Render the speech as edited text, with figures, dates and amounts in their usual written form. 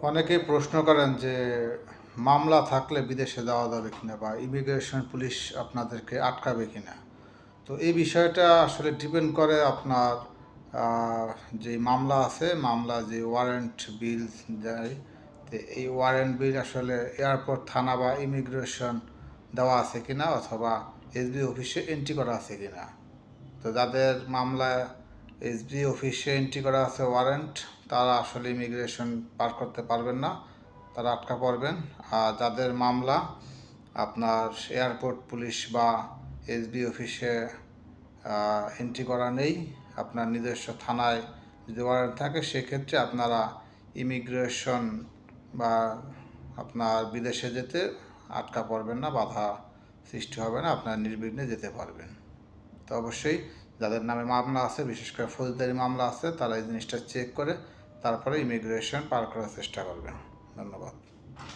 অনেকেই প্রশ্ন করেন যে মামলা থাকলে বিদেশে যাওয়া যাবে কিনা বা ইমিগ্রেশন পুলিশ আপনাদেরকে আটকাবে কিনা। তো এই বিষয়টা আসলে ডিপেন্ড করে আপনার যে মামলা আছে, মামলা যে ওয়ারেন্ট বিল যায়, তো এই ওয়ারেন্ট বিল আসলে এয়ারপোর্ট থানা বা ইমিগ্রেশন দেওয়া আছে কিনা অথবা এসবি অফিসে এন্ট্রি করা আছে কিনা। তো যাদের মামলায় এসবি অফিসে এন্ট্রি করা আছে ওয়ারেন্ট, তারা আসলে ইমিগ্রেশন পার করতে পারবেন না, তারা আটকা পড়বেন। আর যাদের মামলা আপনার এয়ারপোর্ট পুলিশ বা এসবি অফিসে এন্ট্রি করা নেই, আপনার নিজস্ব থানায় যদি ওয়ারেন্ট থাকে, সেক্ষেত্রে আপনারা ইমিগ্রেশন বা আপনার বিদেশে যেতে আটকা পড়বেন না, বাধা সৃষ্টি হবে না, আপনার নির্বিঘ্নে যেতে পারবেন। তো অবশ্যই যাদের নামে মামলা আছে, বিশেষ করে ফৌজদারি মামলা আছে, তারা এই জিনিসটা চেক করে তারপরে ইমিগ্রেশন পার করার চেষ্টা করবেন। ধন্যবাদ।